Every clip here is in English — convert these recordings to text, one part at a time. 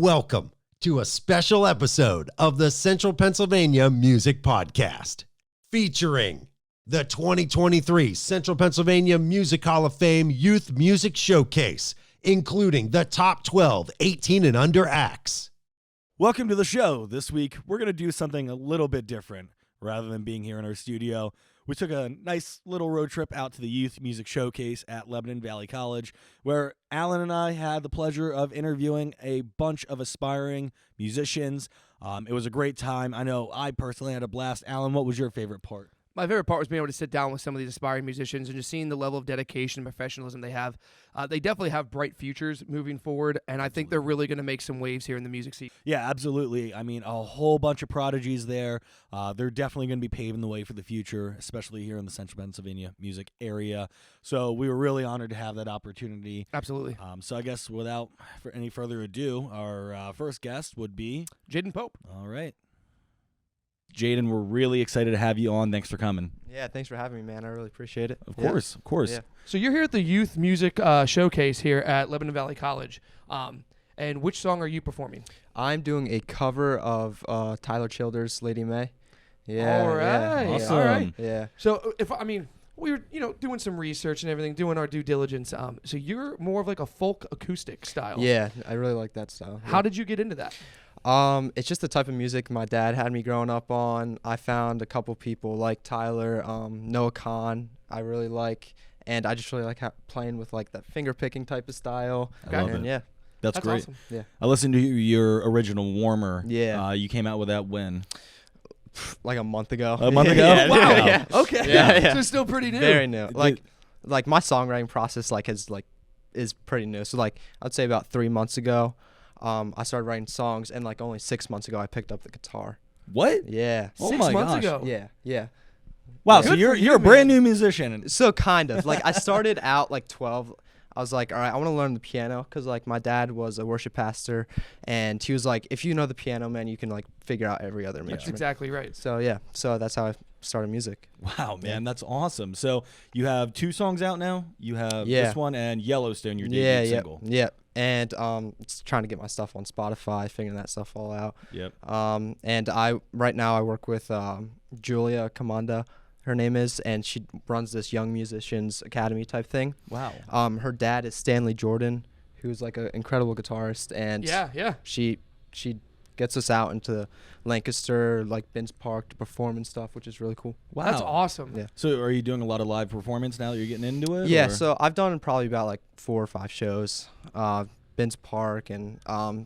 Welcome to a special episode of the Central Pennsylvania Music Podcast, featuring the 2023 Central Pennsylvania Music Hall of Fame Youth Music Showcase, including the top 12 18 and under acts. Welcome to the show. This week, we're going to do something a little bit different. Rather than being here in our studio, we took a nice little road trip out to the Youth Music Showcase at Lebanon Valley College, where Alan and I had the pleasure of interviewing a bunch of aspiring musicians. It was a great time. I know I personally had a blast. Alan, what was your favorite part? My favorite part was being able to sit down with some of these aspiring musicians and just seeing the level of dedication and professionalism they have. They definitely have bright futures moving forward, and I think they're really going to make some waves here in the music scene. Yeah, absolutely. I mean, a whole bunch of prodigies there. They're definitely going to be paving the way for the future, especially here in the Central Pennsylvania music area. So we were really honored to have that opportunity. Absolutely. So I guess without any further ado, our first guest would be Jaden Pope. All right. Jaden, we're really excited to have you on. Thanks for coming. Yeah, thanks for having me, man. I really appreciate it. Of course. Yeah. So you're here at the Youth Music Showcase here at Lebanon Valley College. And which song are you performing? I'm doing a cover of Tyler Childers' Lady May. Yeah. All right. Yeah. Awesome. All right. Yeah. So we were, doing some research and everything, doing our due diligence. So you're more of like a folk acoustic style. Yeah, I really like that style. How did you get into that? It's just the type of music my dad had me growing up on. I found a couple people like Tyler, Noah Khan, I really like, and I just really like playing with like that finger picking type of style. I love and it. Yeah. That's great. Awesome. Yeah. I listened to your original Warmer. Yeah. You came out with that when? Like a month ago. A month ago? Yeah, Wow. Yeah. Okay. Yeah. So still pretty new. Very new. Like my songwriting process is pretty new. So like I'd say about 3 months ago, I started writing songs, and like only 6 months ago I picked up the guitar. What? Yeah. Oh 6 my months gosh. ago. Yeah. Wow, Good so for you're you, a brand man. new musician. So kind of like I started out like 12. I was like, all right, I want to learn the piano because like my dad was a worship pastor, and he was like, if you know the piano, man, you can like figure out every other That's instrument. exactly right. So yeah, so that's how I started music. Wow, man, that's awesome. So you have 2 songs out now. You have Yeah. this one and Yellowstone, your debut single. Yeah. And it's trying to get my stuff on Spotify, figuring that stuff all out. Yep. And right now I work with Julia Kamanda, her name is, and she runs this Young Musicians Academy type thing. Wow. Her dad is Stanley Jordan, who's like an incredible guitarist, and Yeah. she gets us out into Lancaster, like Binns Park, to perform and stuff, which is really cool. Wow. That's awesome. Yeah. So are you doing a lot of live performance now that you're getting into it? Yeah, or? so I've done probably about like 4 or 5 shows, Binns Park, and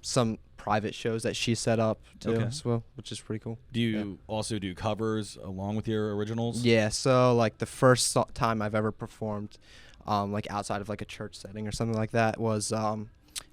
some private shows that she set up too, Okay. as well, which is pretty cool. Do you also do covers along with your originals? Yeah, so like the first time I've ever performed, like outside of like a church setting or something like that was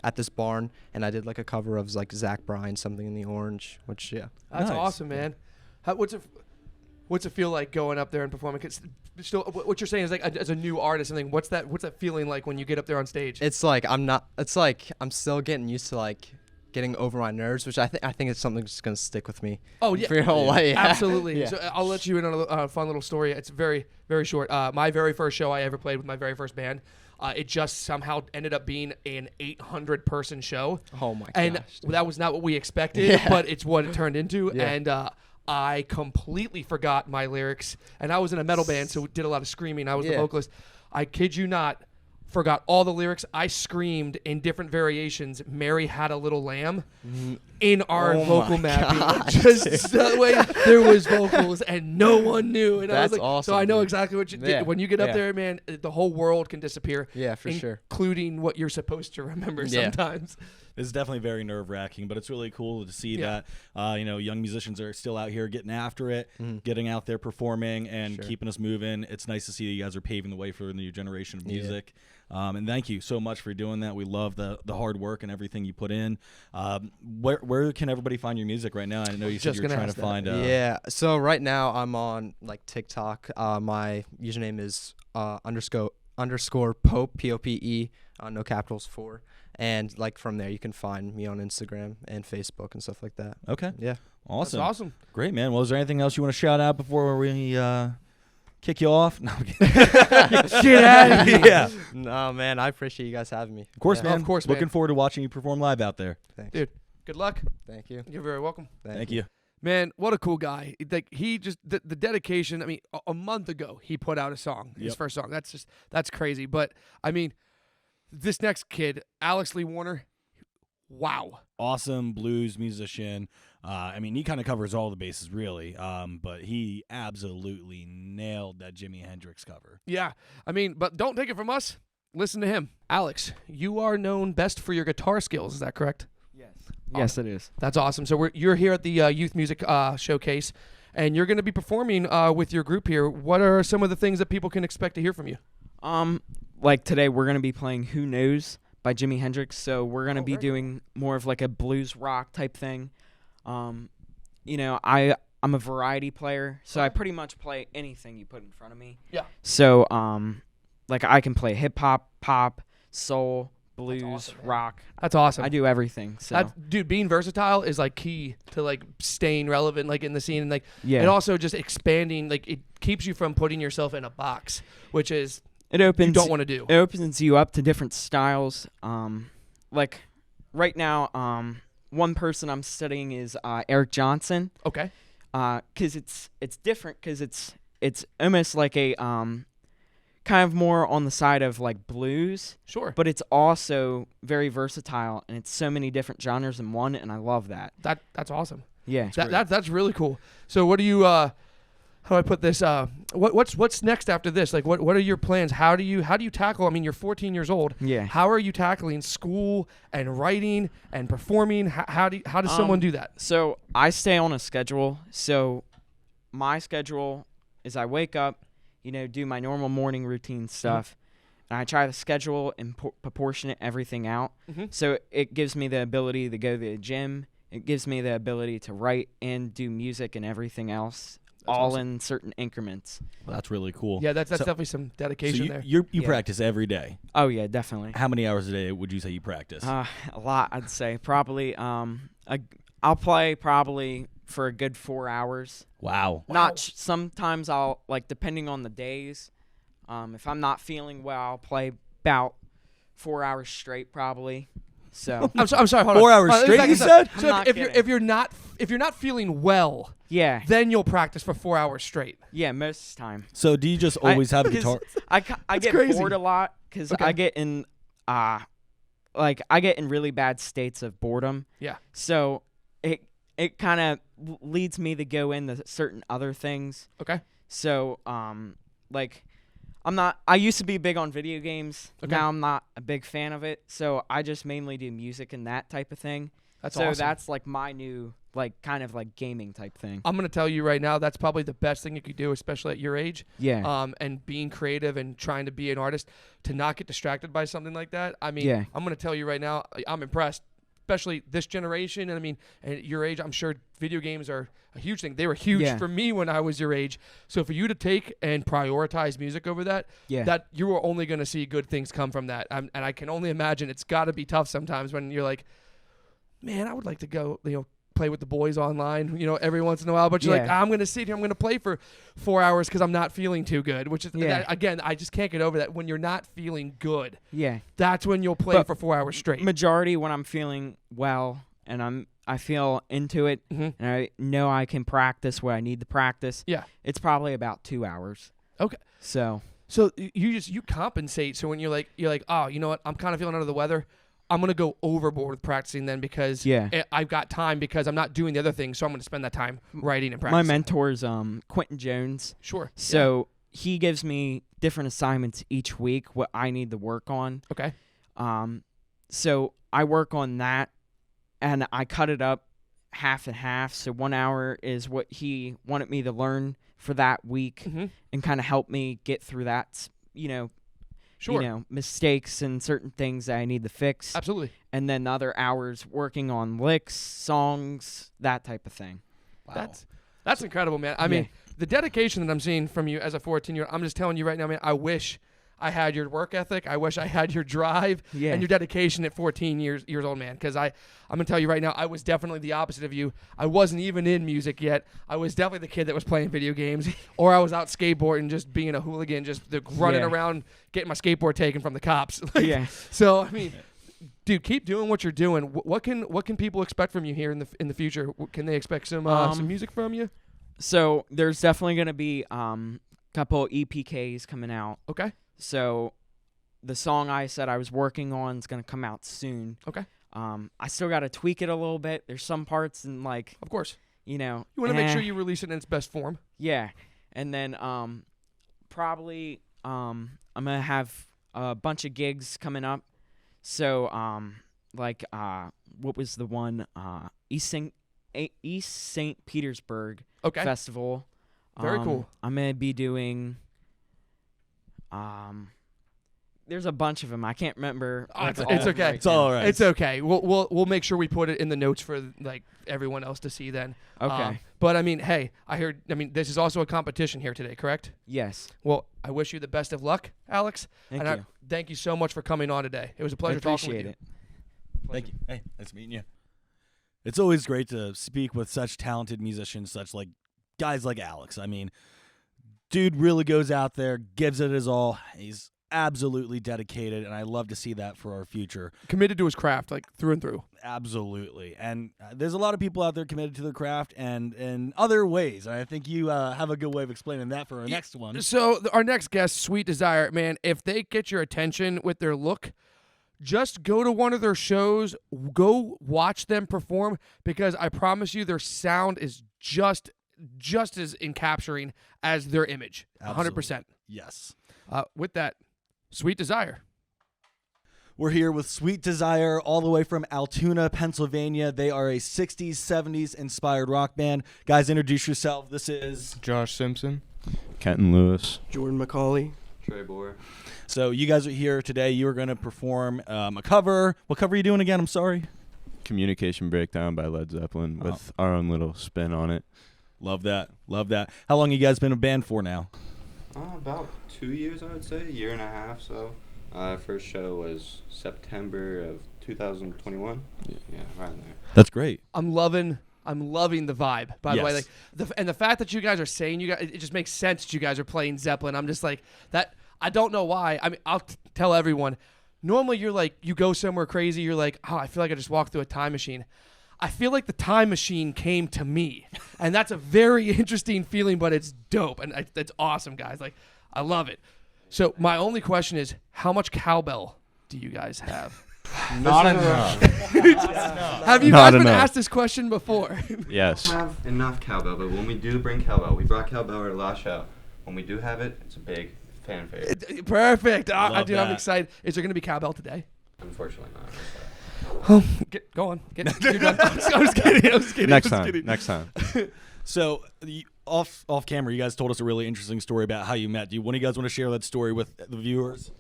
at this barn, and I did like a cover of like Zach Bryan, Something in the Orange, which That's Nice. awesome, man. What's it feel like going up there and performing? 'Cause still, what you're saying is like as a new artist, something. What's that feeling like when you get up there on stage? it's like I'm still getting used to like getting over my nerves, which I think it's something that's gonna stick with me Oh yeah, for your whole life. Yeah. absolutely. Yeah. So I'll let you in on a fun little story. It's very, very short. My very first show I ever played with my very first band, it just somehow ended up being an 800-person show. Oh my And gosh. that was not what we expected, Yeah. but it's what it turned into. Yeah. And I completely forgot my lyrics. And I was in a metal band, so did a lot of screaming. I was the Yeah. vocalist. I kid you not, forgot all the lyrics. I screamed in different variations, Mary Had a Little Lamb, in our Oh vocal my mapping. gosh, Just the way there was vocals and no one knew. And I was That's like, awesome, so I know dude. exactly what you did. Yeah. When you get up Yeah. there, man, the whole world can disappear. Yeah, for sure. Including what you're supposed to remember Yeah. sometimes. It's definitely very nerve-wracking, but it's really cool to see that young musicians are still out here getting after it, getting out there performing and Sure. keeping us moving. It's nice to see that you guys are paving the way for the new generation of Yeah. music. And thank you so much for doing that. We love the hard work and everything you put in. Where can everybody find your music right now? I know you said Just you're gonna trying to ask that. find. Yeah. So right now I'm on like TikTok. My username is underscore Pope, Pope, no capitals 4. And like from there you can find me on Instagram and Facebook and stuff like that. Okay. Yeah. Awesome. That's awesome. Great, man. Well, is there anything else you want to shout out before we kick you off? No, I'm kidding. Get out of here. Yeah. No, man, I appreciate you guys having me. Of course, Yeah. man. Of course, man. Looking forward to watching you perform live out there. Thanks. Dude, Good luck. Thank you. You're very welcome. Thank you. Man, what a cool guy. Like he just the dedication. I mean, a month ago he put out a song, his first song. That's crazy. But I mean, this next kid, Alex Lee Warner, wow. Awesome blues musician. I mean, he kind of covers all the bases, really. But he absolutely nailed that Jimi Hendrix cover. Yeah. I mean, but don't take it from us. Listen to him. Alex, you are known best for your guitar skills. Is that correct? Yes. Yes, it is. That's awesome. So you're here at the Youth Music Showcase, and you're going to be performing with your group here. What are some of the things that people can expect to hear from you? Like today, we're going to be playing Who Knows by Jimi Hendrix. So we're going to be doing more of like a blues rock type thing. You know, I'm a variety player, so I pretty much play anything you put in front of me. Yeah. So, like I can play hip hop, pop, soul, blues, awesome, man. rock. That's awesome. I do everything. So Dude, being versatile is like key to like staying relevant like in the scene, and like yeah. and also just expanding. Like it keeps you from putting yourself in a box, which is It opens. you don't want to do. It opens you up to different styles. Like right now, one person I'm studying is Eric Johnson. Okay. 'Cause it's different. 'Cause it's almost like a kind of more on the side of like blues, Sure. but it's also very versatile, and it's so many different genres in one, and I love that. That's awesome. Yeah. That's really cool. So what do you how do I put this what's next after this? Like what are your plans? How do you tackle, I mean, you're 14 years old. Yeah. How are you tackling school and writing and performing? How does someone do that? So I stay on a schedule. So my schedule is I wake up, you know, do my normal morning routine stuff, and I try to schedule and proportionate everything out. So it gives me the ability to go to the gym. It gives me the ability to write and do music and everything else, all awesome. in certain increments. Well, that's really cool. Yeah, that's So- definitely some dedication So there. you Yeah. practice every day. Oh yeah, definitely. How many hours a day would you say you practice? A lot, I'd say. Probably. I'll play probably for a good 4 hours. Wow. Sometimes I'll, like, depending on the days, if I'm not feeling well, I'll play about 4 hours straight probably. So I'm sorry, hold on. 4 hours straight, you said? So I'm not if you're not feeling well, yeah, then you'll practice for 4 hours straight. yeah, most of the time. So do you just always have a 'cause guitar? I get crazy. bored a lot because Okay. I get in I get in really bad states of boredom. Yeah. So it kind of leads me to go into certain other things. Okay. So like I used to be big on video games. Okay. Now I'm not a big fan of it. So I just mainly do music and that type of thing. That's so awesome. that's like my new like kind of like gaming type thing. I'm gonna tell you right now, that's probably the best thing you could do, especially at your age. Yeah. And being creative and trying to be an artist, to not get distracted by something like that. I mean, Yeah. I'm gonna tell you right now, I'm impressed, especially this generation. And I mean, at your age, I'm sure video games are a huge thing. They were huge Yeah. for me when I was your age. So for you to take and prioritize music over that, Yeah. that you are only gonna see good things come from that. And I can only imagine it's got to be tough sometimes when you're like, man, I would like to go, play with the boys online, every once in a while. But you're like, Yeah. I'm going to sit here, I'm going to play for 4 hours because I'm not feeling too good, which is, Yeah. again, I just can't get over that. When you're not feeling good, Yeah. that's when you'll play But for 4 hours straight. Majority when I'm feeling well and I feel into it Mhm. and I know I can practice what I need to practice. Yeah. It's probably about 2 hours. Okay. So So you compensate. So when you're like, oh, you know what? I'm kind of feeling under the weather. I'm going to go overboard with practicing then because Yeah. I've got time because I'm not doing the other things. So I'm going to spend that time writing and my practicing. mentor's Quentin Jones. Sure. So he gives me different assignments each week what I need to work on. Okay. So I work on that and I cut it up half and half. So 1 hour is what he wanted me to learn for that week Mhm. and kind of help me get through that, Sure. mistakes and certain things that I need to fix. Absolutely. And then other hours working on licks, songs, that type of thing. Wow. That's incredible, man. I mean, the dedication that I'm seeing from you as a 14-year-old, I'm just telling you right now, man, I wish I had your work ethic. I wish I had your drive Yeah. and your dedication at 14 years old, man. Because I'm going to tell you right now, I was definitely the opposite of you. I wasn't even in music yet. I was definitely the kid that was playing video games, or I was out skateboarding, just being a hooligan, just running Yeah. around, getting my skateboard taken from the cops. Like, Yeah. So, I mean, dude, keep doing what you're doing. What can people expect from you here in the future? Can they expect some music from you? So there's definitely gonna be couple EPKs coming out. Okay. So the song I said I was working on is gonna come out soon. Okay. I still gotta tweak it a little bit. There's some parts and like, Of course. you know, You want to make sure you release it in its best form. Yeah, and then probably I'm gonna have a bunch of gigs coming up. So like what was the one East St. Petersburg Festival. Very cool. I'm gonna be doing there's a bunch of them. I can't remember. It's okay. It's all right. It's okay. We'll make sure we put it in the notes for like everyone else to see then. Okay. But I mean, hey, this is also a competition here today, correct? Yes. Well, I wish you the best of luck, Alex. Thank and you. Thank you so much for coming on today. It was a pleasure I talking with appreciate you. it. Thank you. Hey, nice meeting you. It's always great to speak with such talented musicians, such like guys like Alex. I mean, dude really goes out there, gives it his all. He's absolutely dedicated, and I love to see that for our future. Committed to his craft, like through and through. Absolutely. And there's a lot of people out there committed to their craft and in other ways. And I think you have a good way of explaining that for our next one. So our next guest, Sweet Desire, man, if they get your attention with their look, just go to one of their shows, go watch them perform, because I promise you their sound is just as encapturing as their image. 100%. Yes. With that, Sweet Desire. We're here with Sweet Desire all the way from Altoona, Pennsylvania. They are a 60s, 70s inspired rock band. Guys, introduce yourself. This is Josh Simpson. Kenton Lewis. Jordan McCauley. Trey Boer. So you guys are here today. You are going to perform a cover. What cover are you doing again? I'm sorry. Communication Breakdown by Led Zeppelin with our own little spin on it. Love that. Love that. How long you guys been a band for now? About 2 years, I would say, a year and a half. So, first show was September of 2021. Yeah, right there. That's great. I'm loving the vibe, by the way. Yes. Like the fact that you guys are saying it just makes sense that you guys are playing Zeppelin. I'm just like that. I don't know why. I mean, I'll tell everyone. Normally, you're like, you go somewhere crazy. You're like, oh, I feel like I just walked through a time machine. I feel like the time machine came to me, and that's a very interesting feeling. But it's dope, and it's awesome, guys. Like, I love it. So my only question is, how much cowbell do you guys have? Not enough. Have you guys been asked this question before? Yes. We have enough cowbell, but when we do bring cowbell, we brought cowbell at our last show. When we do have it, it's a big fan favorite. Perfect. Love Dude, that. I'm excited. Is there going to be cowbell today? Unfortunately not. Go on. You're done. I was kidding. Next time. So off camera, you guys told us a really interesting story about how you met. Do one of you guys want to share that story with the viewers?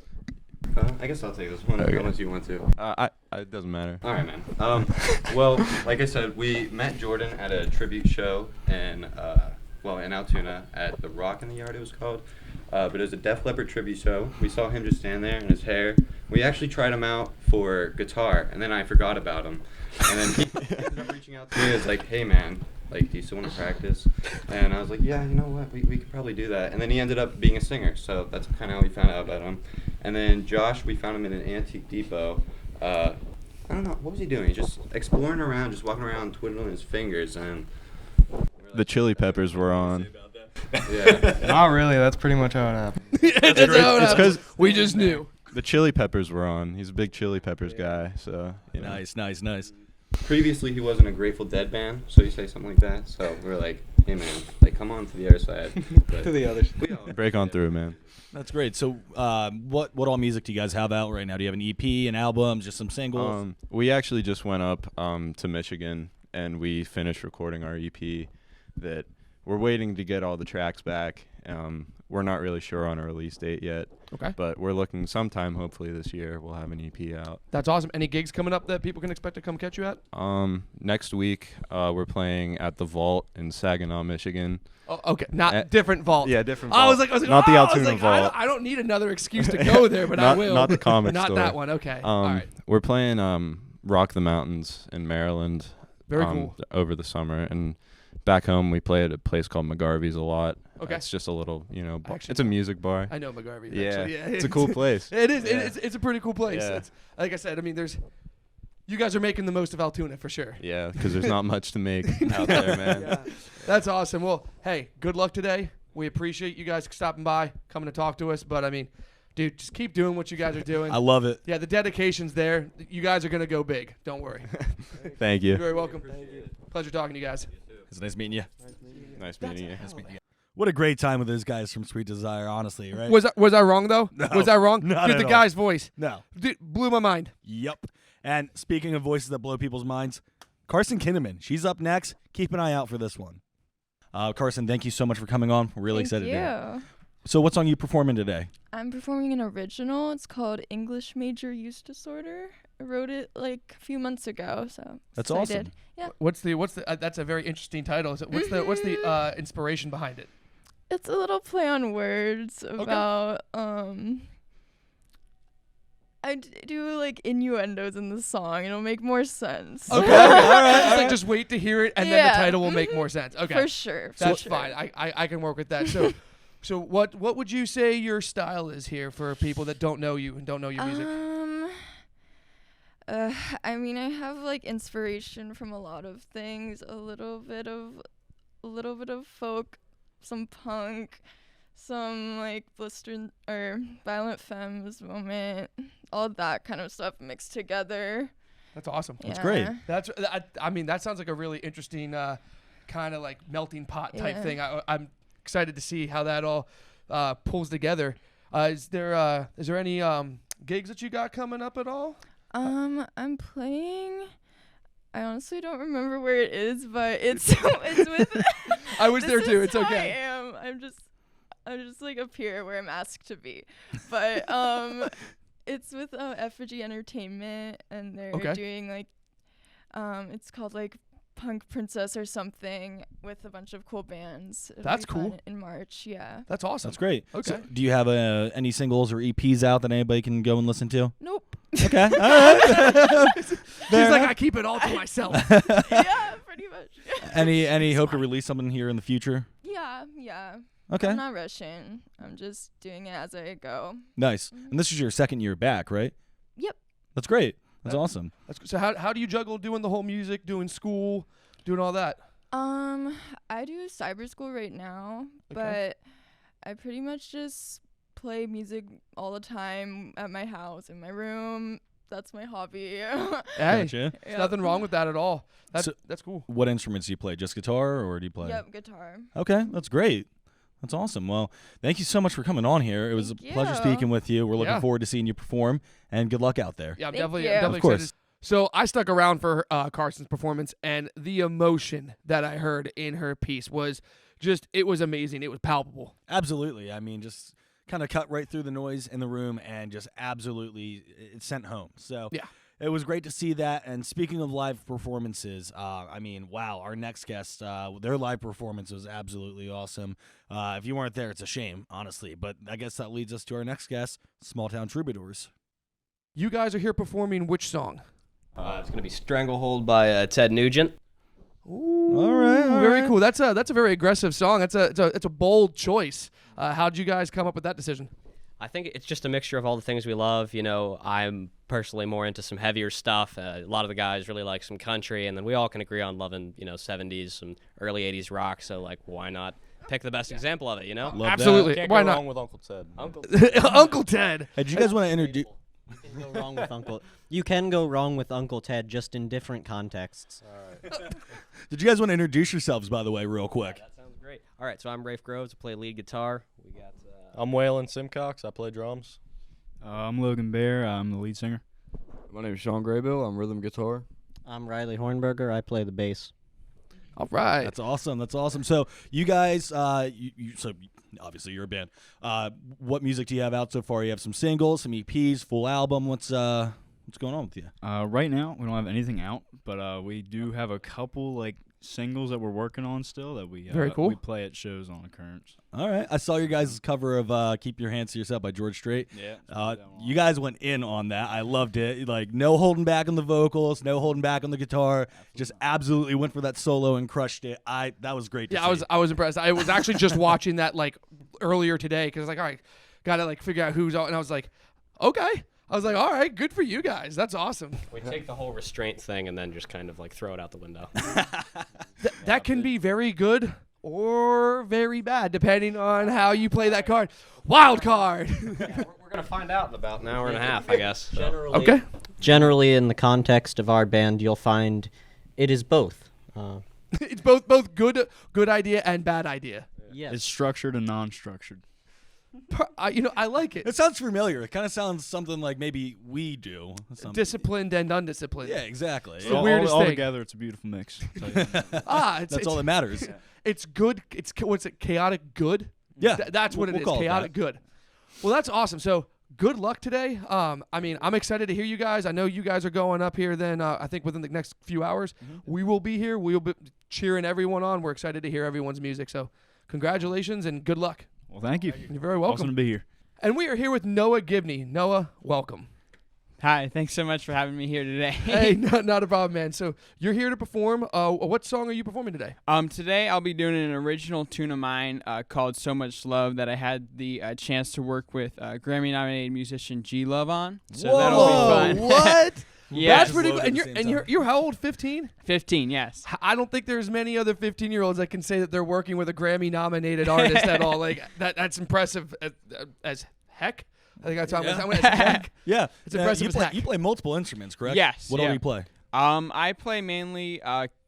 I guess I'll take this one unless you want to. It doesn't matter. All right, man. Well, like I said, we met Jordan at a tribute show in Altoona at the Rock in the Yard, it was called. But it was a Def Leppard tribute show. We saw him just stand there in his hair. We actually tried him out for guitar, and then I forgot about him. And then he ended up reaching out to me and was like, hey, man, like, do you still want to practice? And I was like, yeah, you know what, we could probably do that. And then he ended up being a singer, so that's kind of how we found out about him. And then Josh, we found him in an antique depot. I don't know, what was he doing? Just exploring around, just walking around, twiddling his fingers, and The Chili Peppers were on. yeah. Not really. That's pretty much how it happened. That's how it It's happens. 'cause We just knew. the Chili Peppers were on. He's a big Chili Peppers guy, so you know. Nice. Previously, he wasn't a Grateful Dead band, so you say something like that. So we were like, hey, man, like, come on to the other side. But To the others. we all- Break on through, man. That's great. So what all music do you guys have out right now? Do you have an EP, an album, just some singles? We actually just went up to Michigan and we finished recording our EP. That we're waiting to get all the tracks back. We're not really sure on a release date yet. Okay. But we're looking sometime, hopefully this year, we'll have an EP out. That's awesome. Any gigs coming up that people can expect to come catch you at? Next week, we're playing at the Vault in Saginaw, Michigan. Oh, okay. Not different vault. Yeah, different I Vault. was like, not the I was Altoona like, Vault. I don't need another excuse to go there, but I will. Not the comic Not store. that one. Okay. All right. We're playing Rock the Mountains in Maryland. Very cool. Over the summer, and back home we play at a place called McGarvey's a lot. Okay. It's just a little, bar. Actually, It's a music bar. I know McGarvey. Yeah. Actually. Yeah, It's a cool place. It is. Yeah. It's a pretty cool place. Yeah. It's, like I said, I mean, you guys are making the most of Altoona for sure. Yeah, because there's not much to make out there, man. Yeah. That's awesome. Well, hey, good luck today. We appreciate you guys stopping by, coming to talk to us. But, I mean, dude, just keep doing what you guys are doing. I love it. Yeah, the dedication's there. You guys are going to go big. Don't worry. Thank you. You're very welcome. Pleasure talking to you guys. It's nice meeting you. Nice meeting you. What a great time with those guys from Sweet Desire, honestly, right? Was I wrong, though? No, was I wrong? not Dude, at the all. guy's voice. No. Dude, blew my mind. Yep. And speaking of voices that blow people's minds, Carson Kinnaman. She's up next. Keep an eye out for this one. Carson, thank you so much for coming on. We're really excited. Thank you. So what song are you performing today? I'm performing an original. It's called English Major Use Disorder. I wrote it like a few months ago, so That's excited. awesome. Yeah. What's the? That's a very interesting title. What's the inspiration behind it? It's a little play on words about I do like innuendos in the song. It'll make more sense. Okay. All right. Like, just wait to hear it, and then the Yeah. title will make more sense. Okay. For sure. That's for fine. sure. I can work with that. So what would you say your style is here for people that don't know you and don't know your music? I mean, I have like inspiration from a lot of things. A little bit of folk, some punk, some like blister or violent femmes moment, all that kind of stuff mixed together. That's awesome. That's great. I mean, that sounds like a really interesting kind of like melting pot type Yeah. thing. I'm excited to see how that all pulls together. Is there any gigs that you got coming up at all? I'm playing. I honestly don't remember where it is, but it's with. I was there This too. is It's how okay. I am. I'm just like up here where I'm asked to be, but it's with Effigy Entertainment, and they're Okay. doing like it's called like Punk Princess or something with a bunch of cool bands. It'll That's be fun cool. in March. Yeah. That's awesome. That's great. Okay. So, do you have any singles or EPs out that anybody can go and listen to? Nope. Okay. All right. She's like, I keep it all to myself. Yeah, pretty much. Any hope to release something here in the future? Yeah. Okay. I'm not rushing. I'm just doing it as I go. Nice. And this is your second year back, right? Yep. That's great. That's awesome. So how do you juggle doing the whole music, doing school, doing all that? I do cyber school right now, Okay. but I pretty much just play music all the time at my house, in my room. That's my hobby. Hey, Gotcha. there's nothing wrong with that at all. So- That's cool. What instruments do you play? Just guitar, or do you play? Yep, guitar. Okay, that's great. That's awesome. Well, thank you so much for coming on here. It was Thank a pleasure you. speaking with you. We're looking Yeah. forward to seeing you perform, and good luck out there. Yeah, I'm Thank definitely you. excited. Of course. So I stuck around for Carson's performance, and the emotion that I heard in her piece was it was amazing. It was palpable. Absolutely. I mean, just kind of cut right through the noise in the room and just absolutely it sent home. So Yeah. it was great to see that. And speaking of live performances, I mean, wow, our next guest, their live performance was absolutely awesome. If you weren't there, it's a shame, honestly. But I guess that leads us to our next guest, Small Town Troubadours. You guys are here performing which song? It's going to be Stranglehold by Ted Nugent. All right. Very cool. That's a very aggressive song. It's a bold choice. How'd you guys come up with that decision? I think it's just a mixture of all the things we love. You know, I'm personally more into some heavier stuff. A lot of the guys really like some country, and then we all can agree on loving, 70s, some early 80s rock. So, like, why not pick the best example of it, you know? Love Absolutely. Can't Why go not? wrong with Uncle Ted. Uncle Ted. Hey, did you guys want to introduce? You can go wrong with Uncle. You can go wrong with Uncle Ted, just in different contexts. Did you guys want to introduce yourselves, by the way, real quick? That sounds great. All right, so I'm Rafe Groves. I play lead guitar. We got I'm Waylon Simcox. I play drums. I'm Logan Bear. I'm the lead singer. My name is Sean Graybill. I'm rhythm guitar. I'm Riley Hornberger. I play the bass. All right. That's awesome. That's awesome. So you guys, so obviously you're a band. What music do you have out so far? You have some singles, some EPs, full album. What's going on with you? Right now, we don't have anything out, but we do have a couple like singles that we're working on still that we Very cool. we play at shows on Occurrence. All right. I saw your guys' cover of "Keep Your Hands to Yourself" by George Strait. Yeah. You guys went in on that. I loved it. Like, no holding back on the vocals, no holding back on the guitar. Just absolutely went for that solo and crushed it. That was great. Yeah, to see. I was impressed. I was actually just watching that like earlier today because like, all right, gotta like figure out who's on, and I was like, okay. I was like, all right, good for you guys. That's awesome. We take the whole restraint thing and then just kind of like throw it out the window. That can be very good or very bad depending on how you play that card. Wild card. Yeah, we're gonna find out in about an hour and a half, I guess. So. Okay. Generally, in the context of our band, you'll find it is both. It's both good idea and bad idea. Yes. It's structured and non-structured. I like it. It sounds familiar. It kind of sounds something like maybe we do. Disciplined and undisciplined. Yeah, exactly. It's the weirdest all thing. together, it's a beautiful mix. That's all that matters. It's good. It's what's it? Chaotic good. Yeah, that's what it is. call it Chaotic that. good. Well, that's awesome. So good luck today. I mean, I'm excited to hear you guys. I know you guys are going up here. Then I think within the next few hours, we will be here. We'll be cheering everyone on. We're excited to hear everyone's music. So congratulations and good luck. Well, thank you. You're very welcome. Awesome to be here. And we are here with Noah Gibney. Noah, welcome. Hi, thanks so much for having me here today. Hey, not a problem, man. So you're here to perform. What song are you performing today? Today I'll be doing an original tune of mine called "So Much Love" that I had the chance to work with Grammy-nominated musician G Love on. So that'll be fun. What? Yeah, that's pretty good. And you're how old? 15? 15, yes. I don't think there's many other 15-year-olds that can say that they're working with a Grammy-nominated artist at all. Like that's impressive as heck. I think that's how I'm as heck. Yeah, it's impressive as heck. You play multiple instruments, correct? Yes. What all do you play? I play mainly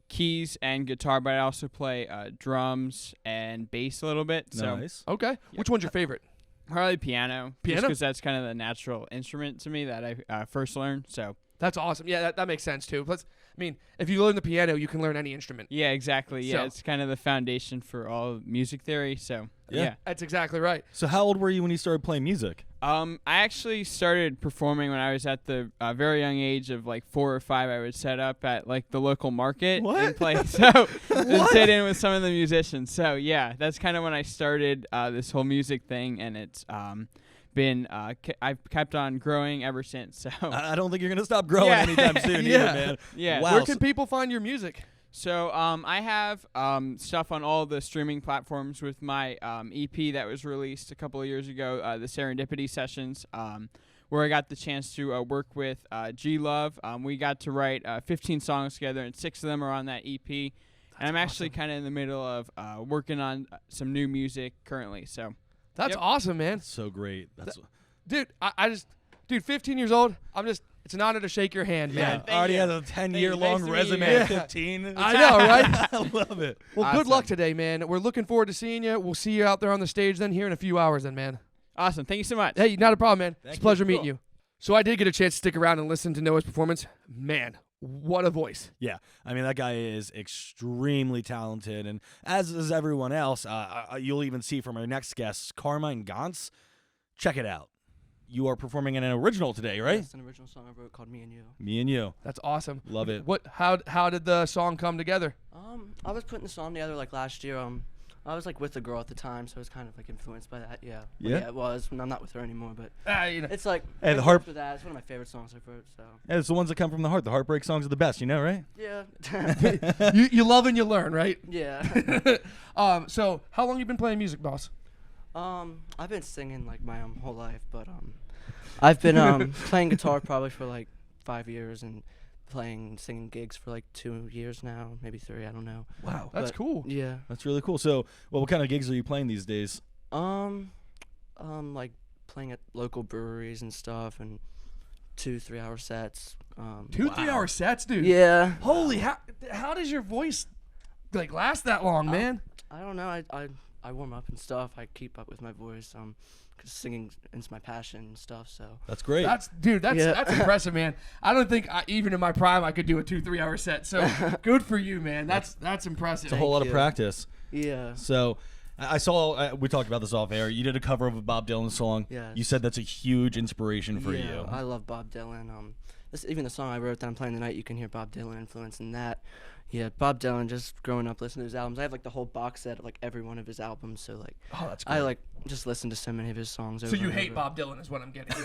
keys and guitar, but I also play drums and bass a little bit. Nice. So okay. Which one's your favorite? Probably piano. Piano? Because that's kind of the natural instrument to me that I first learned. So. That's awesome. Yeah, that makes sense too. Plus, I mean, if you learn the piano, you can learn any instrument. Yeah, exactly. Yeah, So- it's kind of the foundation for all music theory. So yeah. That's exactly right. So how old were you when you started playing music? I actually started performing when I was at the very young age of like 4 or 5. I would set up at like the local market and play. So and sit in with some of the musicians. So yeah, that's kind of when I started this whole music thing, and it's been I've kept on growing ever since. So I don't think you're gonna stop growing anytime soon, either, man. Yeah. Wow. Where can people find your music? So I have stuff on all the streaming platforms with my EP that was released a couple of years ago, the Serendipity Sessions, where I got the chance to work with G Love. We got to write 15 songs together, and 6 of them are on that EP. And I'm actually kind of in the middle of working on some new music currently. So That's awesome, man. So great. Dude, I just 15 years old. It's an honor to shake your hand, man. Already has a 10-year-long resume at 15. I know, right? I love it. Well, good luck today, man. We're looking forward to seeing you. We'll see you out there on the stage then here in a few hours then, man. Awesome. Thank you so much. Hey, not a problem, man. It's a pleasure meeting you. So I did get a chance to stick around and listen to Noah's performance. Man, what a voice. Yeah, I mean, that guy is extremely talented, and as is everyone else. You'll even see from our next guest, Carmine Gantz. Check it out. You are performing an original today, right? It's an original song I wrote called Me and You. Me and You. That's awesome. Love it. How did the song come together? I was putting the song together like last year. I was like with a girl at the time, so I was kind of like influenced by that. Yeah. Yeah? Yeah, it was. I'm not with her anymore, but you know. it's like Hey, the right harp- after that. It's one of my favorite songs I've wrote. So. Yeah, it's the ones that come from the heart. The heartbreak songs are the best, you know, right? Yeah. you love and you learn, right? Yeah. So how long you been playing music, boss? I've been singing like my whole life, but I've been playing guitar probably for like 5 years and singing gigs for like 2 years now, maybe 3. I don't know. Wow, that's cool. Yeah. That's really cool. So, what kind of gigs are you playing these days? Like playing at local breweries and stuff, and 2-3 hour sets. 2-3 hour sets, dude. Yeah. Holy, how does your voice like last that long, man? I don't know. I warm up and stuff. I keep up with my voice. Cause singing is my passion and stuff. So that's great. That's impressive, man. I don't think even in my prime I could do a 2-3 hour set. So good for you, man. That's impressive. It's a whole lot of practice. Yeah. So I saw we talked about this off air. You did a cover of a Bob Dylan song. Yes. You said that's a huge inspiration for yeah, you. I love Bob Dylan. even the song I wrote that I'm playing tonight, you can hear Bob Dylan influence in that. Yeah, Bob Dylan, just growing up listening to his albums. I have like the whole box set of like every one of his albums, so like that's I great. like just listen to so many of his songs. So over you and hate over. Bob Dylan is what I'm getting.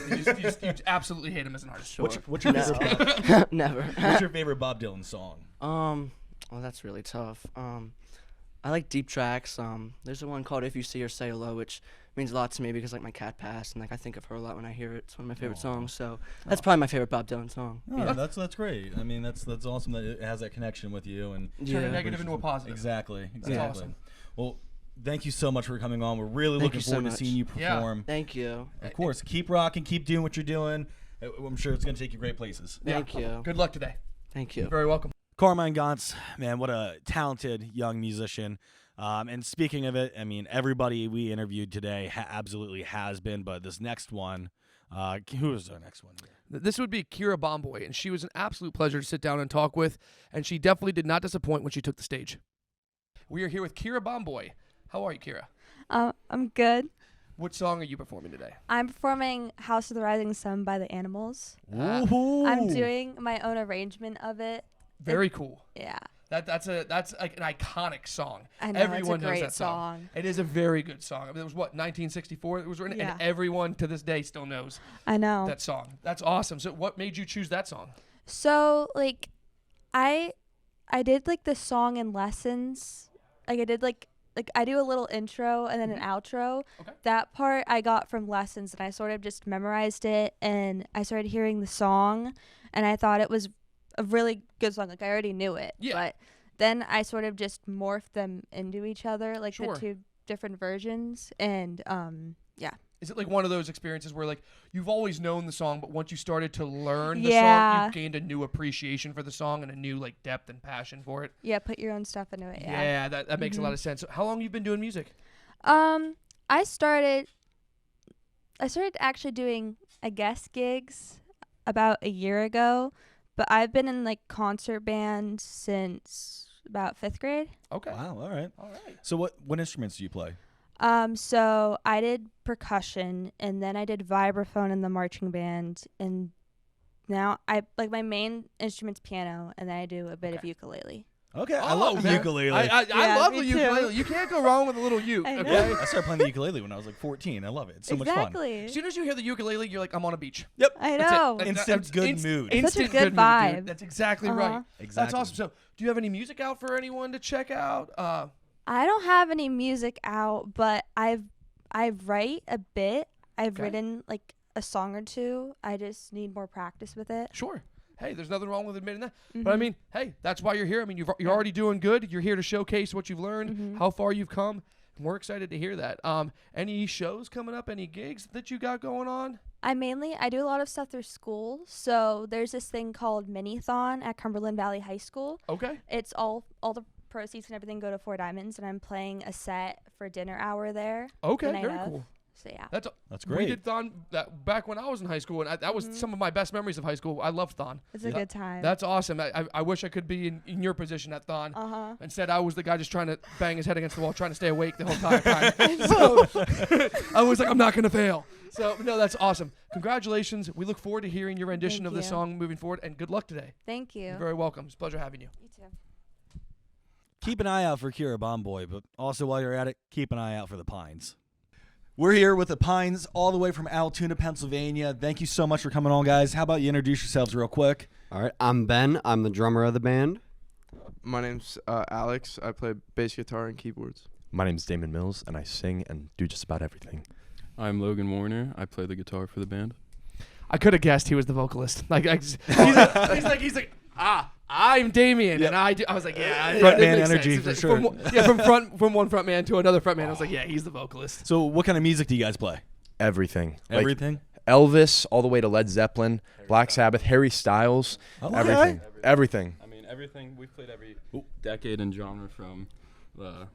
You absolutely hate him as an artist. Sure. What's your favorite? Never. What's your favorite Bob Dylan song? Well, that's really tough. I like deep tracks. There's the one called "If You See Her, Say Hello," which means a lot to me because like my cat passed, and like I think of her a lot when I hear it. It's one of my favorite songs. So that's probably my favorite Bob Dylan song. Oh, Yeah. that's great. I mean, that's awesome that it has that connection with you and Turn a negative into a positive. Exactly. That's awesome. Well, thank you so much for coming on. We're really Thank looking you so forward to much. seeing you Yeah. perform. Thank you. Of course, keep rocking, keep doing what you're doing. I'm sure it's going to take you great places. Thank you. Good luck today. Thank you. You're very welcome. Carmine Gantz, man, what a talented young musician. And speaking of it, I mean, everybody we interviewed today absolutely has been, but this next one, who is our next one? This would be Kira Bomboy, and she was an absolute pleasure to sit down and talk with, and she definitely did not disappoint when she took the stage. We are here with Kira Bomboy. How are you, Kira? I'm good. What song are you performing today? I'm performing House of the Rising Sun by the Animals. Ooh. I'm doing my own arrangement of it. Very cool. Yeah. That's like an iconic song. I know, Everyone it's a knows great that song. It is a very good song. I mean, it was 1964 it was written, Yeah. and everyone to this day still knows I know. that song. That's awesome. So what made you choose that song? So like I did like the song in lessons. Like I did like I do a little intro and then an outro. Okay. That part I got from lessons, and I sort of just memorized it, and I started hearing the song, and I thought it was a really good song. Like I already knew it. Yeah. But then I sort of just morphed them into each other, like Sure. the two different versions, and yeah. Is it like one of those experiences where like you've always known the song, but once you started to learn the Yeah. song, you gained a new appreciation for the song and a new like depth and passion for it? Yeah, put your own stuff into it. Yeah. Yeah, that makes a lot of sense. How long have you been doing music? I started actually doing gigs about a year ago, but I've been in like concert band since about 5th grade. Okay. Wow, all right. All right. So what instruments do you play? So I did percussion, and then I did vibraphone in the marching band, and now I like my main instrument's piano, and then I do a bit of ukulele. Okay, I love man. ukulele. I Yeah, love me the too. ukulele. You can't go wrong with a little uke. I know. Okay. I started playing the ukulele when I was like 14. I love it. It's so much fun. Exactly. As soon as you hear the ukulele, you're like, I'm on a beach. Yep. I That's it. know. Like, Instant that's good mood. It's such a Instant good mood, dude. vibe. That's exactly Uh-huh. right. Exactly. That's awesome. So, do you have any music out for anyone to check out? I don't have any music out, but I write a bit. I've Okay. written like a song or two. I just need more practice with it. Sure. Hey, there's nothing wrong with admitting that. But I Mhm. mean, hey, that's why you're here. I mean, you're already doing good. You're here to showcase what you've learned, Mhm. how far you've come. And we're excited to hear that. Any shows coming up? Any gigs that you got going on? I do a lot of stuff through school. So there's this thing called Mini-thon at Cumberland Valley High School. Okay. It's all the proceeds and everything go to Four Diamonds, and I'm playing a set for dinner hour there. Okay, the night very of. cool. So yeah. That's We great. did Thon that back when I was in high school, and that was some of my best memories of high school. I loved Thon. It's a good time. That's awesome. I wish I could be in your position at Thon. Uh-huh. Instead, I was the guy just trying to bang his head against the wall, trying to stay awake the whole entire time. So I was like, I'm not going to fail. So, no, that's awesome. Congratulations. We look forward to hearing your rendition Thank of the you. song moving forward, and good luck today. Thank you. You're very welcome. It's a pleasure having you. You too. Keep an eye out for Kira Bomboy, but also while you're at it, keep an eye out for the Pines. We're here with the Pines all the way from Altoona, Pennsylvania. Thank you so much for coming on, guys. How about you introduce yourselves real quick? All right, I'm Ben. I'm the drummer of the band. My name's Alex. I play bass guitar and keyboards. My name's Damon Mills, and I sing and do just about everything. I'm Logan Warner. I play the guitar for the band. I could have guessed he was the vocalist. He's like, I'm Damien, and I do. I was like, yeah, Front it man makes energy sense. for From, sure. from one front man to another front man. I was like, yeah, he's the vocalist. So what kind of music do you guys play? Everything. Everything? Like Elvis, all the way to Led Zeppelin, Black Sabbath, Harry Styles, everything. Everything. I mean, everything. We've played every decade and genre from the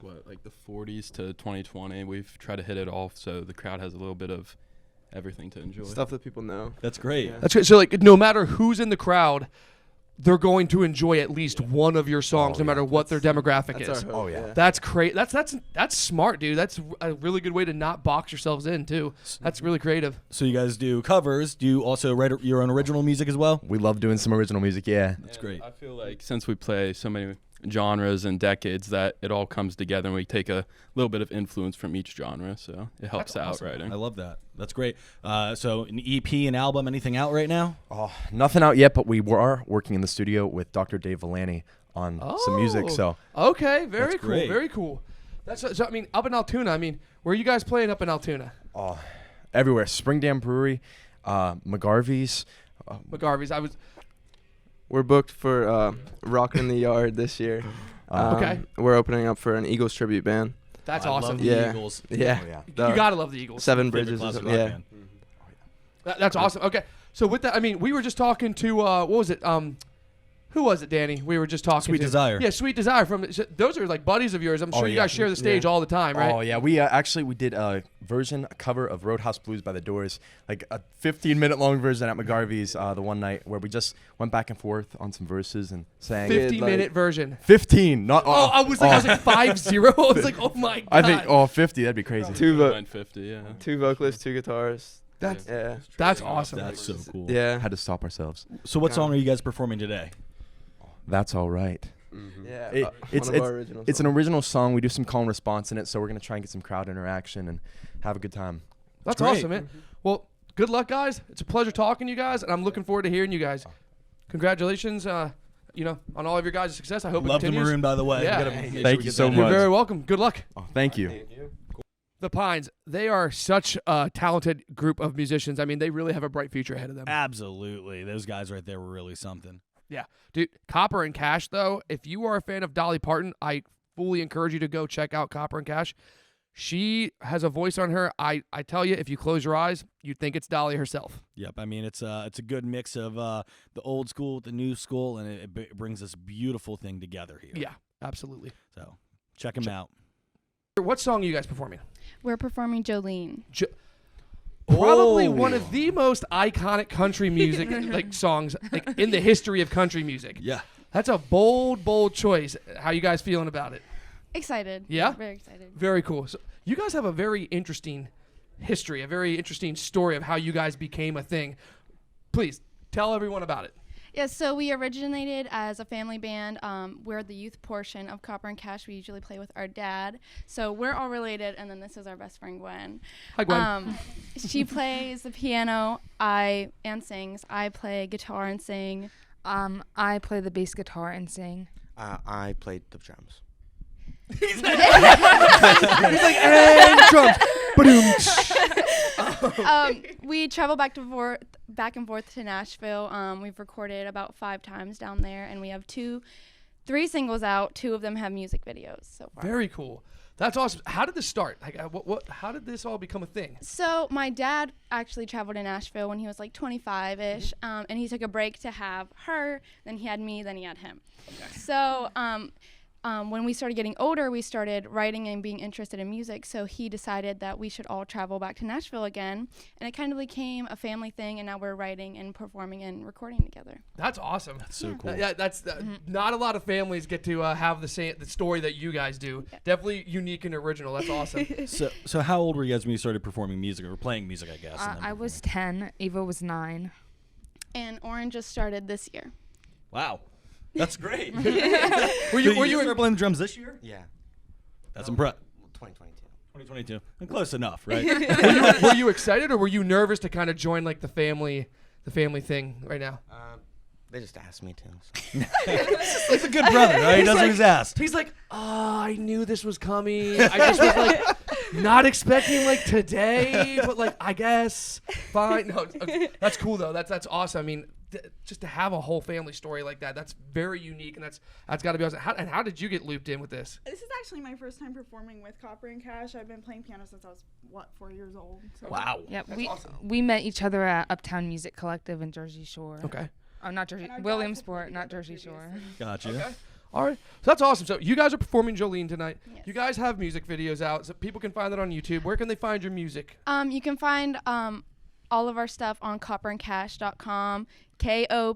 40s to 2020. We've tried to hit it all, so the crowd has a little bit of everything to enjoy. Stuff that people know. That's great. Yeah. That's great. So, like, no matter who's in the crowd, they're going to enjoy at least one of your songs, no matter what their demographic that's is. our hope, Oh, yeah. yeah. That's great. That's smart, dude. That's a really good way to not box yourselves in too. That's really creative. So you guys do covers. Do you also write your own original music as well? We love doing some original music. Yeah, that's great. I feel like since we play so many genres and decades, that it all comes together and we take a little bit of influence from each genre, so it helps out writing. I love that. That's great. So an EP, an album, anything out right now? Oh, nothing out yet, but we are working in the studio with Dr. Dave Villani on some music. So okay, very That's cool, great. very cool. That's so. I mean, up in Altoona. I mean, where are you guys playing up in Altoona? Oh, everywhere. Spring Dam Brewery, McGarvey's. McGarvey's. We're booked for Rockin' in the Yard this year. Okay. We're opening up for an Eagles tribute band. That's I love awesome. the Yeah. Eagles. Yeah. Oh, yeah. You gotta love the Eagles. Seven Favorite Bridges. Or classic something. rock Yeah. band. That's awesome. Okay, so with that, I mean, we were just talking to what was it? Who was it, Danny? We were just talking Sweet to. Desire. Yeah, Sweet Desire. Those are like buddies of yours. I'm sure you guys share the stage all the time, right? Oh yeah, we did a cover of Roadhouse Blues by the Doors, like a 15-minute long version at McGarvey's the one night where we just went back and forth on some verses and sang. 50-minute version. 15, not. Oh, I was like 5-0. I was like, oh my god. I think 50. That'd be crazy. Two Went 50, yeah. Two vocalists, two guitars. That's awesome. That's so cool. Yeah. Had to stop ourselves. So what song are you guys performing today? That's all right. Yeah, It's one of our original an original song. We do some call and response in it, so we're gonna try and get some crowd interaction and have a good time. That's great. awesome, man. Well, good luck, guys. It's a pleasure talking to you guys, and I'm looking forward to hearing you guys. Congratulations, on all of your guys' success. I hope Love it the continues. maroon, by the way. Yeah. We gotta make sure Thank we you get so that much. in. You're very welcome. Good luck. Oh, thank you. The Pines, they are such a talented group of musicians. I mean, they really have a bright future ahead of them. Absolutely. Those guys right there were really something. Yeah. Dude, Copper and Cash, though, if you are a fan of Dolly Parton, I fully encourage you to go check out Copper and Cash. She has a voice on her. I tell you, if you close your eyes, you'd think it's Dolly herself. Yep. I mean, it's a good mix of the old school with the new school, and it brings this beautiful thing together here. Yeah, absolutely. So check them out. What song are you guys performing? We're performing Jolene. Probably one of the most iconic country music songs in the history of country music. Yeah. That's a bold choice. How you guys feeling about it? Excited. Yeah? Very excited. Very cool. So you guys have a very interesting history, a very interesting story of how you guys became a thing. Please tell everyone about it. Yeah, so we originated as a family band. We're the youth portion of Copper and Cash. We usually play with our dad. So we're all related, and then this is our best friend, Gwen. Hi, Gwen. She plays the piano and sings. I play guitar and sing. I play the bass guitar and sing. I played the drums. He's like, and drums. Ba-doom. We travel back and forth to Nashville. We've recorded about 5 times down there, and we have 3 singles out. 2 of them have music videos so far. Very cool. That's awesome. How did this start? Like, how did this all become a thing? So my dad actually traveled to Nashville when he was like 25-ish, and he took a break to have her. Then he had me. Then he had him. Okay. So when we started getting older, we started writing and being interested in music. So he decided that we should all travel back to Nashville again, and it kind of became a family thing. And now we're writing and performing and recording together. That's awesome. That's so cool. Yeah, that's not a lot of families get to have the story that you guys do. Yeah. Definitely unique and original. That's awesome. So how old were you guys when you started performing music or playing music? I guess. I was 10. Eva was 9. And Oren just started this year. Wow. That's great. Were you ever playing the drums this year? Yeah. That's impressive. 2022. 2022. And close enough, right? were you excited or were you nervous to kind of join like the family thing right now? They just asked me to. He's a good brother, right? He does what he's asked. He's like, I knew this was coming. I just was like not expecting like today, but like I guess fine. No, that's cool though. That's awesome. I mean, just to have a whole family story like that's very unique, and that's got to be awesome. How did you get looped in with this? This is actually my first time performing with Copper and Cash. I've been playing piano since I was 4 years old. So. Wow. Yeah, that's awesome. we met each other at Uptown Music Collective in Jersey Shore. Okay. Not Jersey, Williamsport, not Jersey Shore. Gotcha. Okay. All right. So that's awesome. So you guys are performing Jolene tonight. Yes. You guys have music videos out, so people can find that on YouTube. Where can they find your music? You can find all of our stuff on copperandcash.com, got a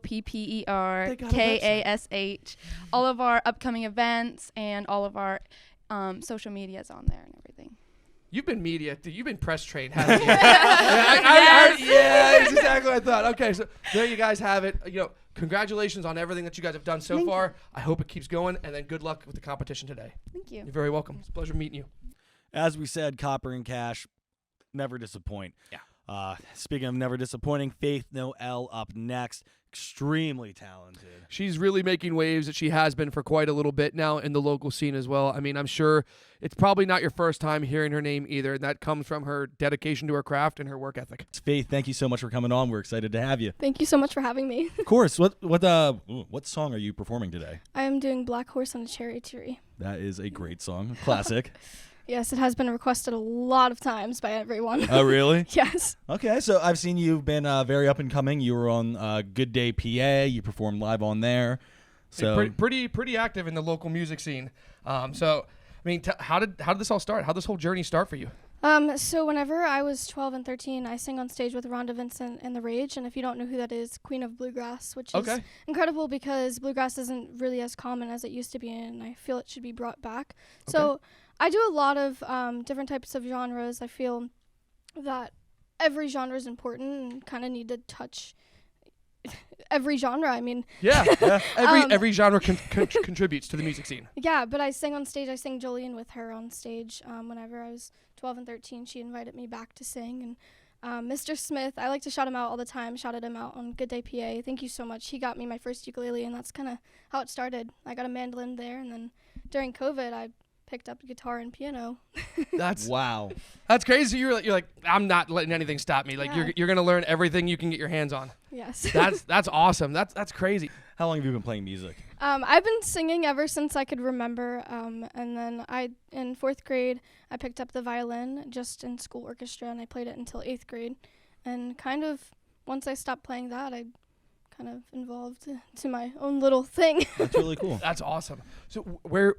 KOPPERKASH. All of our upcoming events and all of our social medias on there and everything. You've been media, dude. You've been press trained, haven't you? Yeah, that's exactly what I thought. Okay, so there you guys have it. Congratulations on everything that you guys have done so Thank far. I hope it keeps going, and then good luck with the competition today. Thank you. You're very welcome. It's a pleasure meeting you. As we said, Copper and Cash never disappoint. Yeah. Speaking of never disappointing, Faith Noel up next. Extremely talented. She's really making waves that she has been for quite a little bit now in the local scene as well. I mean, I'm sure it's probably not your first time hearing her name either, and that comes from her dedication to her craft and her work ethic. Faith, thank you so much for coming on. We're excited to have you. Thank you so much for having me. Of course. What song are you performing today? I am doing Black Horse on a Cherry Tree. That is a great song. Classic. Yes, it has been requested a lot of times by everyone. Oh, really? Yes. Okay, so I've seen you've been very up and coming. You were on Good Day PA. You performed live on there. So Pretty active in the local music scene. So, I mean, how did this all start? How did this whole journey start for you? So whenever I was 12 and 13, I sang on stage with Rhonda Vincent and The Rage, and if you don't know who that is, Queen of Bluegrass, which is incredible because bluegrass isn't really as common as it used to be, and I feel it should be brought back. Okay. So I do a lot of different types of genres. I feel that every genre is important and kind of need to touch every genre. I mean, every genre contributes to the music scene. Yeah, but I sang on stage. I sang Jolene with her on stage whenever I was 12 and 13. She invited me back to sing. And Mr. Smith, I like to shout him out all the time. Shouted him out on Good Day PA. Thank you so much. He got me my first ukulele, and that's kind of how it started. I got a mandolin there, and then during COVID, I picked up guitar and piano. That's wow. That's crazy. You're like, I'm not letting anything stop me. Like you're gonna learn everything you can get your hands on. Yes. That's awesome. That's crazy. How long have you been playing music? I've been singing ever since I could remember. And then in 4th grade, I picked up the violin just in school orchestra, and I played it until 8th grade. And kind of once I stopped playing that, I kind of involved to my own little thing. That's really cool. That's awesome. So where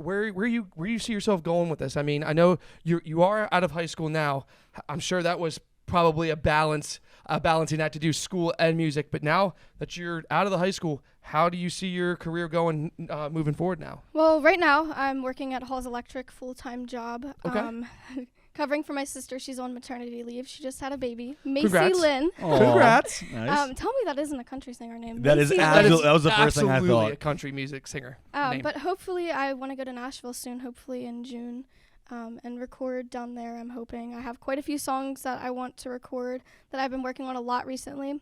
you see yourself going with this? I mean, I know you are out of high school now. I'm sure that was probably a balancing act to do school and music. But now that you're out of the high school, how do you see your career going moving forward now? Well, right now I'm working at Halls Electric full-time job. Okay. Covering for my sister. She's on maternity leave. She just had a baby. Macy Congrats. Lynn. Congrats. Nice. Tell me that isn't a country singer name. That is Macy Lynn. absolutely. That was the first thing I Absolutely thought. a country music singer. name. But hopefully I want to go to Nashville soon, hopefully in June, and record down there, I'm hoping. I have quite a few songs that I want to record that I've been working on a lot recently.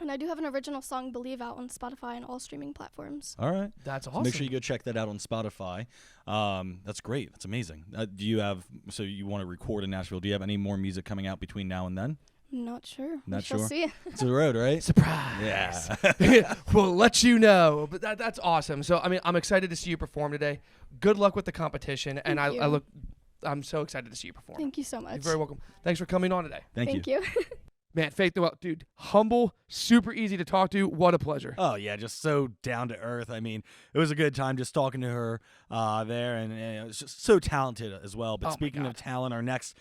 And I do have an original song, Believe, out on Spotify and all streaming platforms. All right. That's So awesome. make sure you go check that out on Spotify. That's great. That's amazing. Do you have, so you want to record in Nashville, do you have any more music coming out between now and then? I'm not sure. Not We shall sure. see. It's the road, right? Surprise. Yeah. We'll let you know. But that's awesome. So, I mean, I'm excited to see you perform today. Good luck with the competition. And Thank you. I'm so excited to see you perform. Thank you so much. You're very welcome. Thanks for coming on today. Thank you. Man, Faith Noel, dude, humble, super easy to talk to. What a pleasure. Oh yeah, just so down to earth. I mean, it was a good time just talking to her there, and it was just so talented as well. But Oh my speaking God. of talent, our next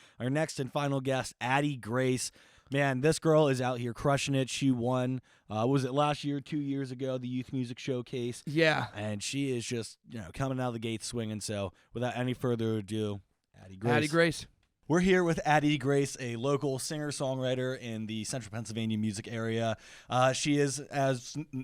and final guest, Addie Grace. Man, this girl is out here crushing it. She won, was it last year, 2 years ago, the Youth Music Showcase. Yeah. And she is just, coming out of the gate swinging. So without any further ado, Addie Grace. Addie Grace. We're here with Addie Grace, a local singer-songwriter in the central Pennsylvania music area. She is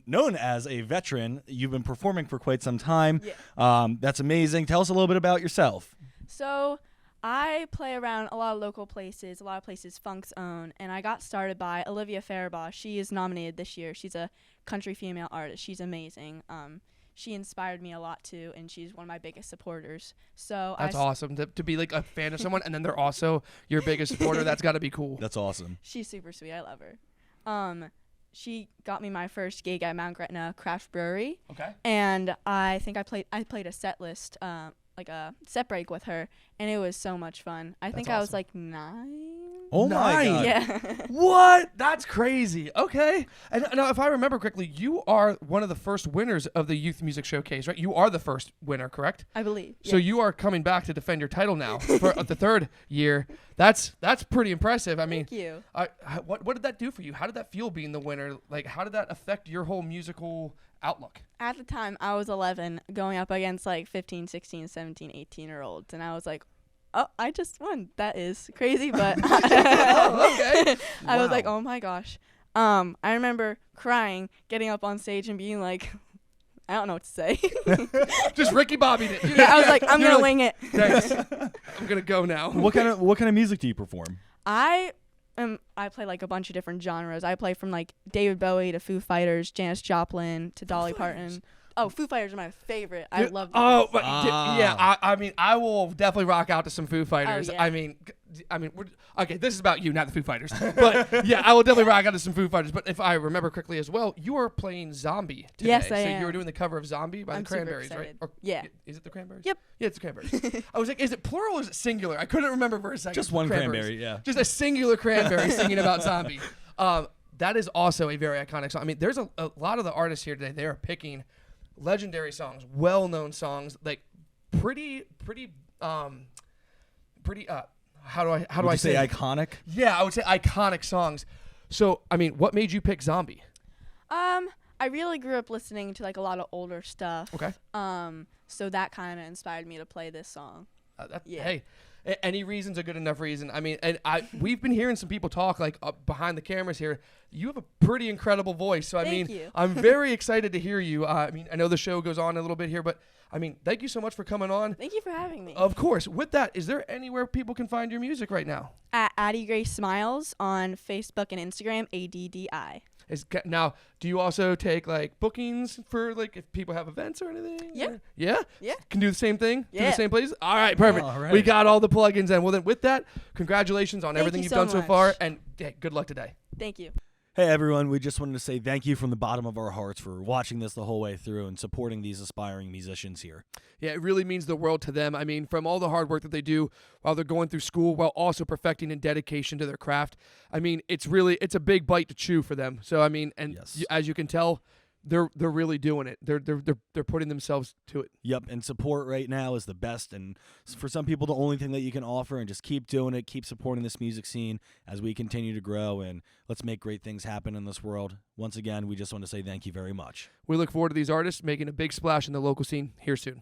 known as a veteran. You've been performing for quite some time. Yeah. That's amazing. Tell us a little bit about yourself. So I play around a lot of local places, a lot of places Funk's own, and I got started by Olivia Faribaugh. She is nominated this year. She's a country female artist. She's amazing. She inspired me a lot too, and she's one of my biggest supporters. So That's awesome to be like a fan of someone, and then they're also your biggest supporter. That's got to be cool. That's awesome. She's super sweet. I love her. She got me my first gig at Mount Gretna Craft Brewery. Okay. And I think I played a set list, like a set break with her, and it was so much fun. I think I was awesome. like 9. Oh my God. Yeah. What? That's crazy. Okay. And now, if I remember correctly, you are one of the first winners of the Youth Music Showcase, right? You are the first winner, correct? I believe. So yes. you are coming back to defend your title now for the third year. That's pretty impressive. I mean, Thank you. What did that do for you? How did that feel being the winner? Like, how did that affect your whole musical outlook? At the time, I was 11, going up against like 15, 16, 17, 18-year-olds, and I was like, oh, I just won. That is crazy, but okay. I was like, oh my gosh. I remember crying, getting up on stage and being like, I don't know what to say. Just Ricky Bobbied it. Yeah, I was like, I'm gonna wing it. Thanks. I'm gonna go now. What kind of music do you perform? I play like a bunch of different genres. I play from like David Bowie to Foo Fighters, Janis Joplin to Dolly Parton. Oh, Foo Fighters are my favorite. I love them. Oh, but yeah. I mean, I will definitely rock out to some Foo Fighters. Oh, yeah. I mean, okay, this is about you, not the Foo Fighters. But yeah, I will definitely rock out to some Foo Fighters. But if I remember correctly as well, you are playing Zombie today. Yes, I so am. you were doing the cover of Zombie by I'm the super Cranberries, right? excited. Or, Yeah. Is it the Cranberries? Yep. Yeah, it's the Cranberries. I was like, is it plural or is it singular? I couldn't remember for a second. Just one cranberry, yeah. Just a singular cranberry singing about Zombie. That is also a very iconic song. I mean, there's a lot of the artists here today. They are picking legendary songs, well-known songs, like pretty how do I say iconic? Yeah, I would say iconic songs. So, I mean, what made you pick Zombie? I really grew up listening to like a lot of older stuff. Okay. So that kind of inspired me to play this song. Yeah. Hey, any reason's a good enough reason. I mean, and we've been hearing some people talk like behind the cameras here. You have a pretty incredible voice. So, I Thank mean, you. I'm very excited to hear you. I mean, I know the show goes on a little bit here, but I mean, thank you so much for coming on. Thank you for having me. Of course. With that, is there anywhere people can find your music right now? At Addie Grace Smiles on Facebook and Instagram, ADDI. Now, do you also take like bookings for like if people have events or anything? Yeah. Or- yeah? Yeah. Can do the same thing? Do Yeah. the same places? All right, perfect. All right. We got all the plugins in. Well, then with that, congratulations on Thank everything you you've so done so much. far. And hey, good luck today. Thank you. Hey everyone, we just wanted to say thank you from the bottom of our hearts for watching this the whole way through and supporting these aspiring musicians here. Yeah, it really means the world to them. I mean, from all the hard work that they do while they're going through school, while also perfecting and dedication to their craft. I mean, it's a big bite to chew for them. So I mean, and Yes. as you can tell, they're really doing it. They're putting themselves to it. Yep, and support right now is the best, and for some people, the only thing that you can offer, and just keep doing it, keep supporting this music scene as we continue to grow, and let's make great things happen in this world. Once again, we just want to say thank you very much. We look forward to these artists making a big splash in the local scene here soon.